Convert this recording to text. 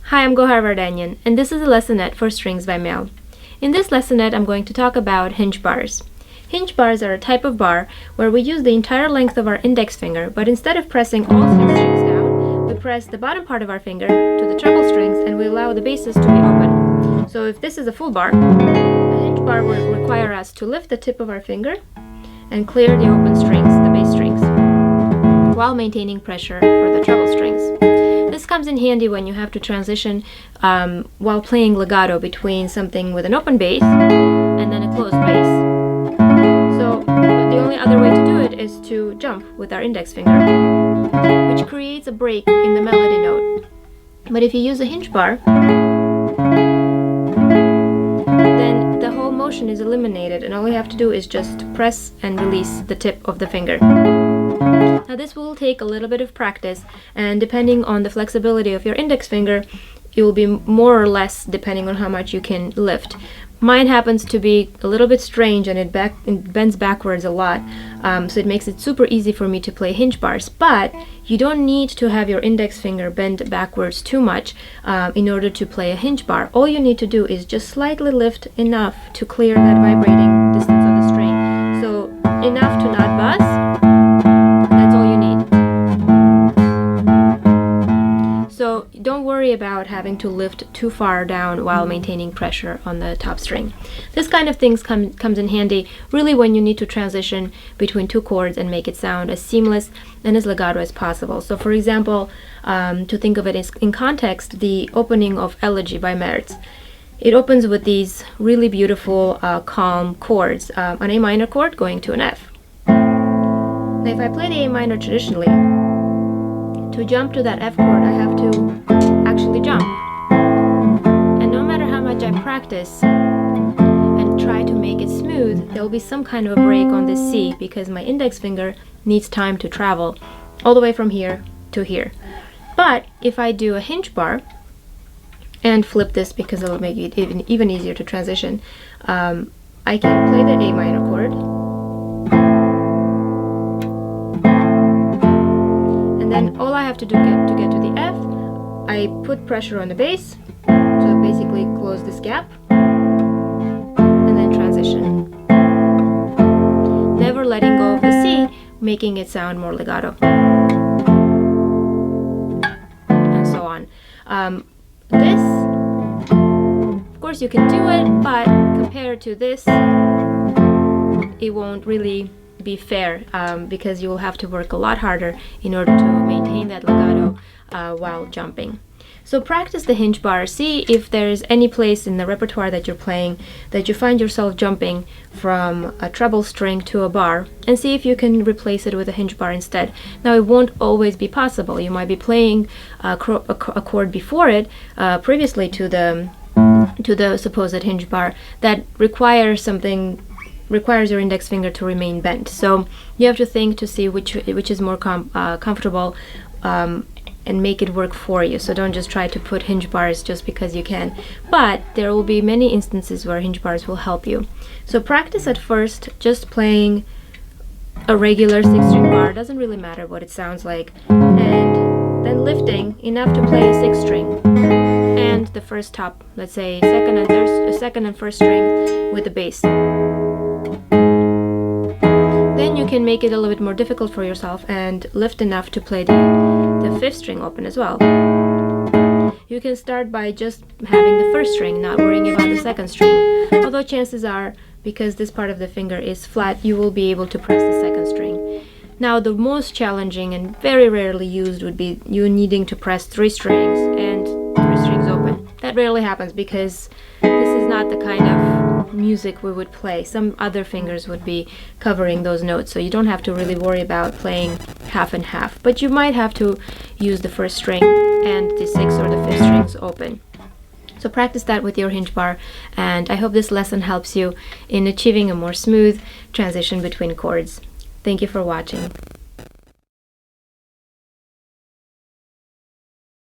Hi, I'm Gohar Vardanyan, and this is a Lessonette for strings by Mel. In this Lessonette, I'm going to talk about hinge bars. Hinge bars are a type of bar where we use the entire length of our index finger, but instead of pressing all 6 strings down, we press the bottom part of our finger to the treble strings and we allow the basses to be open. So if this is a full bar, a hinge bar will require us to lift the tip of our finger and clear the open strings, the bass strings, while maintaining pressure for the treble strings. This comes in handy when you have to transition while playing legato between something with an open bass and then a closed bass. So the only other way to do it is to jump with our index finger, which creates a break in the melody note. But if you use a hinge bar, then the whole motion is eliminated and all you have to do is just press and release the tip of the finger. Now this will take a little bit of practice, and depending on the flexibility of your index finger, it will be more or less depending on how much you can lift. Mine happens to be a little bit strange and it bends backwards a lot, so it makes it super easy for me to play hinge bars. But you don't need to have your index finger bend backwards too much in order to play a hinge bar. All you need to do is just slightly lift enough to clear that vibrating distance of the string. So enough to not buzz. That's all you need. So don't worry about having to lift too far down while maintaining pressure on the top string. This kind of thing comes in handy really when you need to transition between two chords and make it sound as seamless and as legato as possible. So for example, to think of it in context, the opening of Elegy by Merz. It opens with these really beautiful calm chords, an A minor chord going to an F. Now if I play the A minor traditionally, to jump to that F chord I have to actually jump. And no matter how much I practice and try to make it smooth, there will be some kind of a break on this C because my index finger needs time to travel all the way from here to here. But if I do a hinge bar, and flip this because it'll make it even easier to transition, I can play the A minor chord, and then all I have to do to get to the F, I put pressure on the bass to basically close this gap, and then transition. Never letting go of the C, making it sound more legato, and so on. This, of course you can do it, but compared to this, it won't really be fair because you will have to work a lot harder in order to maintain that legato while jumping. So practice the hinge bar. See if there's any place in the repertoire that you're playing that you find yourself jumping from a treble string to a bar, and see if you can replace it with a hinge bar instead. Now it won't always be possible. You might be playing a chord before it, previously to the supposed hinge bar, that requires your index finger to remain bent. So you have to think to see which is more comfortable and make it work for you. So don't just try to put hinge bars just because you can. But there will be many instances where hinge bars will help you. So practice at first just playing a regular 6-string bar, doesn't really matter what it sounds like, and then lifting enough to play a 6-string and the first top, let's say second and first string with the bass. Then you can make it a little bit more difficult for yourself and lift enough to play the 5th string open as well. You can start by just having the 1st string, not worrying about the 2nd string. Although chances are, because this part of the finger is flat, you will be able to press the 2nd string. Now the most challenging and very rarely used would be you needing to press 3 strings and 3 strings open. That rarely happens because this is not the kind of music we would play. Some other fingers would be covering those notes, so you don't have to really worry about playing half and half. But you might have to use the 1st string and the 6th or the 5th strings open. So practice that with your hinge bar, and I hope this lesson helps you in achieving a more smooth transition between chords. Thank you for watching.